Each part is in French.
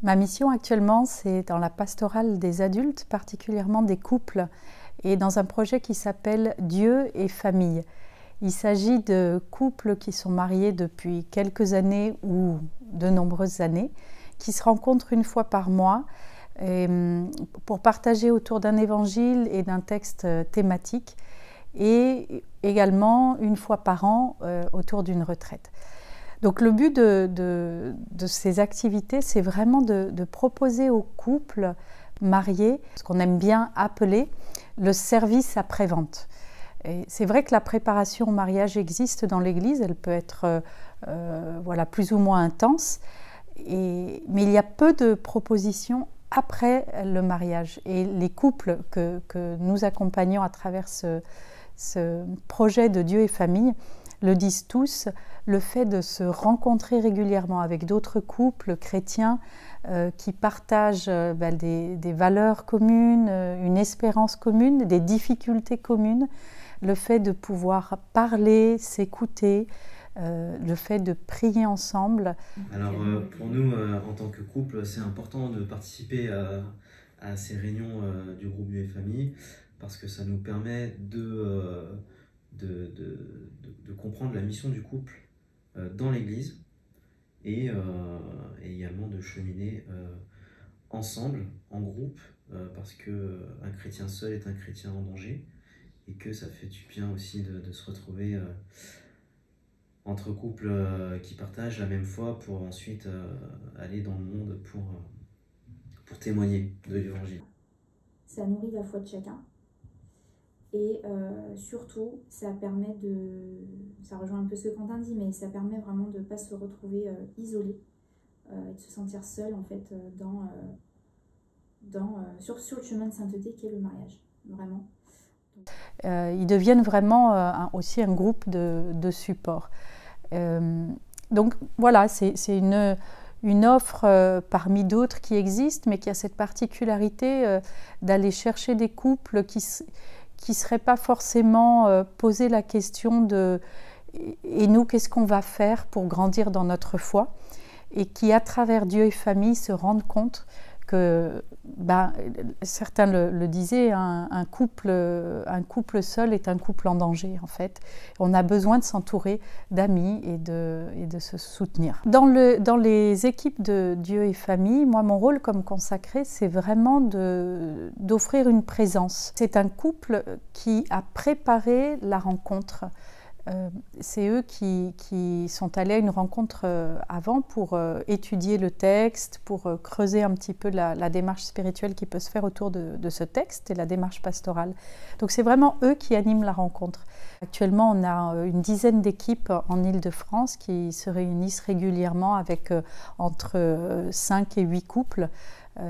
Ma mission actuellement, c'est dans la pastorale des adultes, particulièrement des couples, et dans un projet qui s'appelle Dieu et famille. Il s'agit de couples qui sont mariés depuis quelques années ou de nombreuses années, qui se rencontrent une fois par mois pour partager autour d'un évangile et d'un texte thématique, et également une fois par an autour d'une retraite. Donc le but de ces activités, c'est vraiment de proposer aux couples mariés ce qu'on aime bien appeler le service après-vente. C'est vrai que la préparation au mariage existe dans l'Église, elle peut être plus ou moins intense, mais il y a peu de propositions après le mariage. Et les couples que nous accompagnons à travers ce projet de Dieu et famille le disent tous, le fait de se rencontrer régulièrement avec d'autres couples chrétiens qui partagent des valeurs communes, une espérance commune, des difficultés communes, le fait de pouvoir parler, s'écouter, le fait de prier ensemble. Alors pour nous, en tant que couple, c'est important de participer à ces réunions du groupe Dieu et Famille parce que ça nous permet de comprendre la mission du couple dans l'Église et également de cheminer ensemble, en groupe, parce qu'un chrétien seul est un chrétien en danger et que ça fait du bien aussi de se retrouver entre couples qui partagent la même foi pour ensuite aller dans le monde pour témoigner de l'Évangile. Ça nourrit la foi de chacun. Et surtout, ça permet ça rejoint un peu ce que Quentin dit, mais ça permet vraiment de ne pas se retrouver isolé et de se sentir seul en fait sur le chemin de sainteté qu'est le mariage, vraiment. Ils deviennent vraiment aussi un groupe de support. Donc voilà, c'est une offre parmi d'autres qui existent, mais qui a cette particularité d'aller chercher des couples qui ne seraient pas forcément posé la question de « et nous, qu'est-ce qu'on va faire pour grandir dans notre foi ?» et qui, à travers Dieu et famille, se rendent compte que, certains le disaient, un couple seul est un couple en danger, en fait. On a besoin de s'entourer d'amis et de se soutenir. Dans les équipes de Dieu et famille, moi, mon rôle comme consacré, c'est vraiment d'offrir une présence. C'est un couple qui a préparé la rencontre. C'est eux qui sont allés à une rencontre avant pour étudier le texte, pour creuser un petit peu la démarche spirituelle qui peut se faire autour de ce texte et la démarche pastorale. Donc c'est vraiment eux qui animent la rencontre. Actuellement, on a une dizaine d'équipes en Île-de-France qui se réunissent régulièrement avec entre 5 et 8 couples,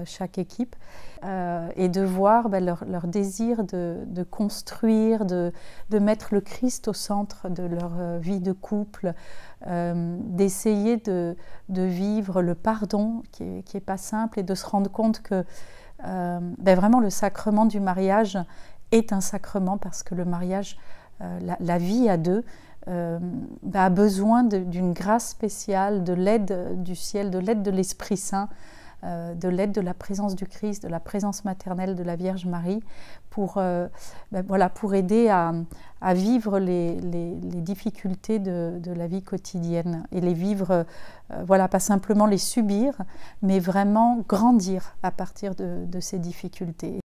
chaque équipe, et de voir leur désir de construire, de mettre le Christ au centre de leur vie de couple, d'essayer de vivre le pardon qui est pas simple et de se rendre compte que vraiment le sacrement du mariage est un sacrement parce que le mariage, la vie à deux, a besoin d'une grâce spéciale, de l'aide du ciel, de l'aide de l'Esprit Saint, de l'aide de la présence du Christ, de la présence maternelle de la Vierge Marie, pour aider à vivre les difficultés de la vie quotidienne et les vivre, pas simplement les subir, mais vraiment grandir à partir de ces difficultés.